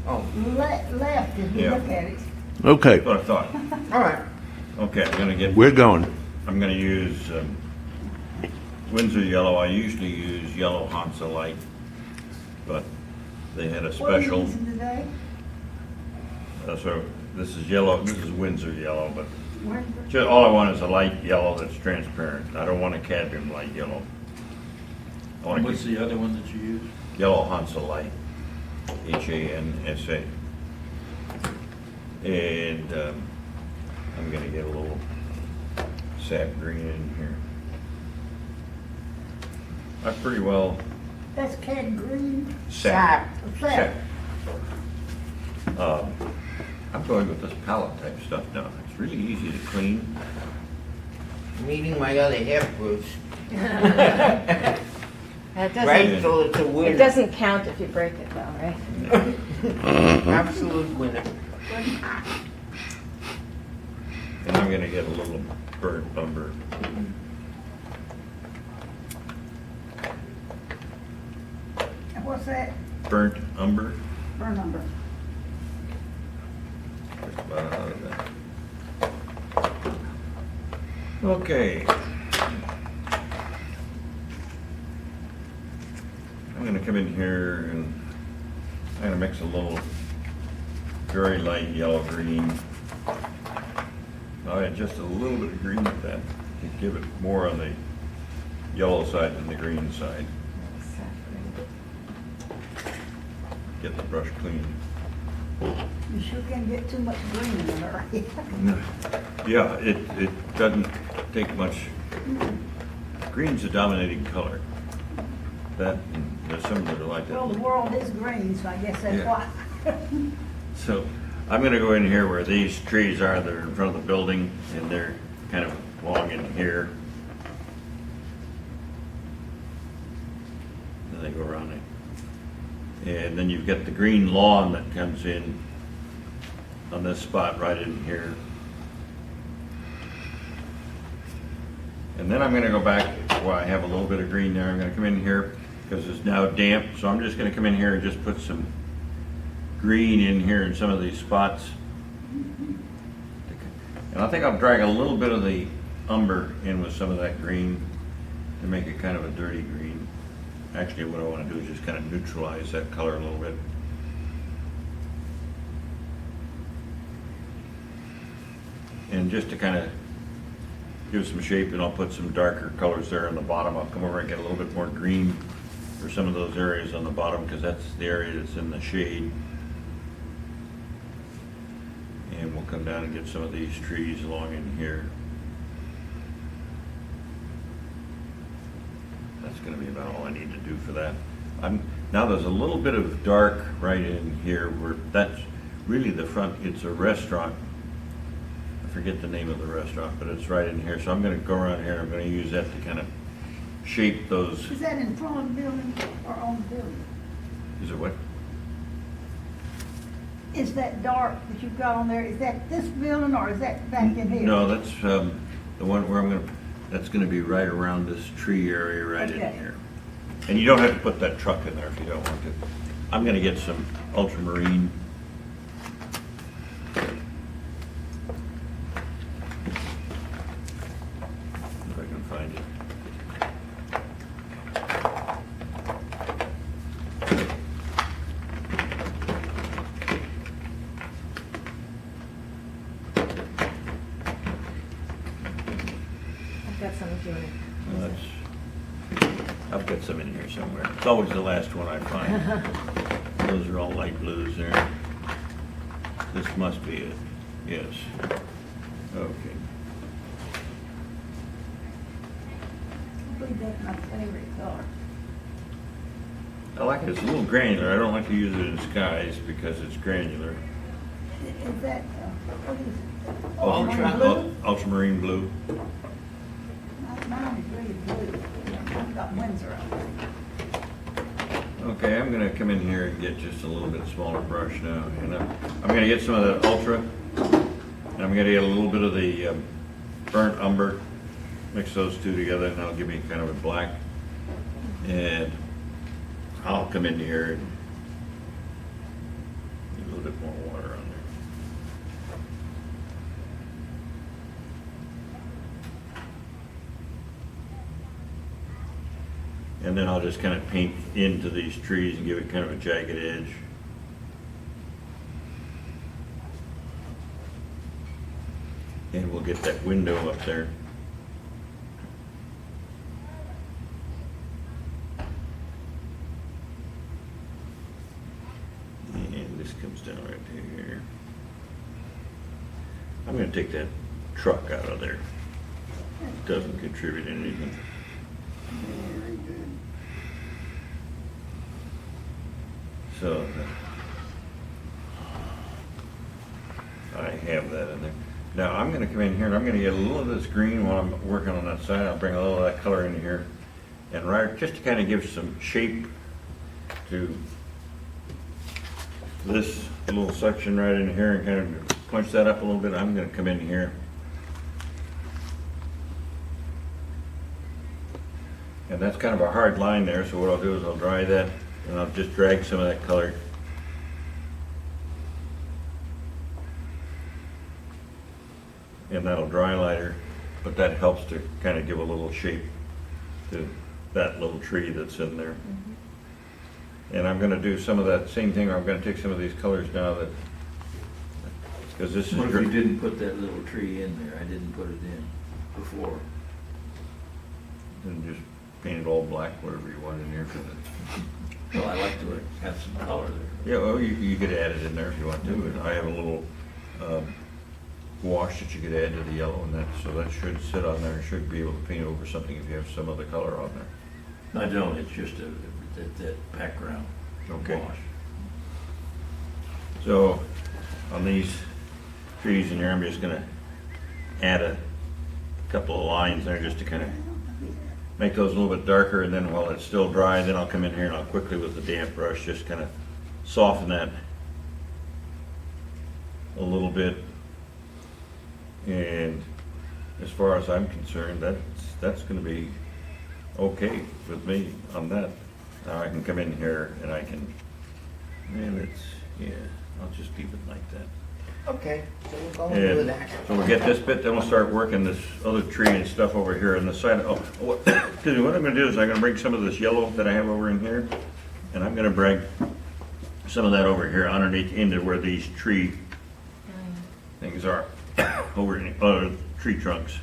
Oh, left if you Yeah. look at it. Okay, That's what I thought. all right. Okay, we're going. I'm gonna use Windsor yellow. I usually use yellow Hansa Light, but they had a What are you special. using today? So this is yellow, this is Windsor yellow, but Where- just, all I want is a light yellow that's transparent. I don't want a cadmium light yellow. I want What's the other one that you use? yellow Hansa Light, Hansa. And I'm gonna get a little sap green in here. I pretty well That's cad green. sap. Sap. I'm going with this palette type stuff now. It's really easy to clean. Meeting my other half, Bruce. That Right, doesn't, so it's a winner. it doesn't count if you break it though, right? Absolute winner. And I'm gonna get a little burnt umber. And what's that? Burnt umber. Her number. Just about out of that. Okay. I'm gonna come in here and I'm gonna mix a little very light yellow green. I'll add just a little bit of green with that to give it more on the yellow side than the green side. Get the brush clean. You sure can't get too much green in her. Yeah, it doesn't take much. Green's a dominating color. That, and there's some that are like Well, the that. world is green, so I guess that's Yeah. why. So I'm gonna go in here where these trees are, they're in front of the building, and they're kind of along in here. And they go around it. And then you've got the green lawn that comes in on this spot right in here. And then I'm gonna go back where I have a little bit of green there. I'm gonna come in here because it's now damp, so I'm just gonna come in here and just put some green in here in some of these spots. And I think I'll drag a little bit of the umber in with some of that green to make it kind of a dirty green. Actually, what I want to do is just kind of neutralize that color a little bit. And just to kind of give some shape, and I'll put some darker colors there on the bottom. I'll come over and get a little bit more green for some of those areas on the bottom because that's the area that's in the shade. And we'll come down and get some of these trees along in here. That's gonna be about all I need to do for that. Now there's a little bit of dark right in here where that's really the front, it's a restaurant. I forget the name of the restaurant, but it's right in here. So I'm gonna go around here, I'm gonna use that to kind of shape those. Is that in front of the building or on the building? Is it what? Is that dark that you've got on there, is that this building or is that back in here? No, that's the one where I'm gonna, that's gonna be right around this tree area right in Okay. here. And you don't have to put that truck in there if you don't want to. I'm gonna get some ultramarine. If I can find it. I've got some if you want. Well, I've got some in here somewhere. It's always the last one I find. Those are all light blues there. This must be it. Yes. Okay. I believe that's my favorite color. I like it. It's a little granular. I don't like to use it in skies because it's granular. Is that, what is it? Ultramarine Blue? Ultramarine blue. Mine is really blue. I've got Windsor on there. Okay, I'm gonna come in here and get just a little bit smaller brush now. And I'm gonna get some of that ultra. And I'm gonna get a little bit of the burnt umber. Mix those two together and that'll give me kind of a black. And I'll come in here and And then I'll just kind of paint into these trees and give it kind of a jagged edge. And we'll get that window up there. And this comes down right here. I'm gonna take that truck out of there. It doesn't contribute anything. Very good. So, I have that in there. Now, I'm gonna come in here and I'm gonna get a little of this green while I'm working on that side. I'll bring a little of that color in here. And right, just to kind of give some shape to this little section right in here and kind of punch that up a little bit, I'm gonna come in here. And that's kind of a hard line there, so what I'll do is I'll dry that and I'll just drag some of that color. And that'll dry lighter, but that helps to kind of give a little shape to that little tree that's in there. And I'm gonna do some of that same thing. I'm gonna take some of these colors now that, because this is. What if you didn't put that little tree in there? I didn't put it in before. And just paint it all black, whatever you want in here for the. Well, I like to have some color there. Yeah, well, you could add it in there if you want to. And I have a little wash that you could add to the yellow, and that, so that should sit on there. Should be able to paint over something if you have some other color on there. I don't, it's just that background Okay. wash. So on these trees in here, I'm just gonna add a couple of lines there just to kind of make those a little bit darker, and then while it's still dry, then I'll come in here and I'll quickly with the damp brush just kind of soften that a little bit. And as far as I'm concerned, that's gonna be okay with me on that. Now I can come in here and I can, and it's, yeah, I'll just leave it like that. Okay, so we're going to do And that. so we'll get this bit, then we'll start working this other tree and stuff over here on the side. Excuse me, what I'm gonna do is I'm gonna bring some of this yellow that I have over in here, and I'm gonna bring some of that over here underneath into where these tree things are, over in, tree trunks.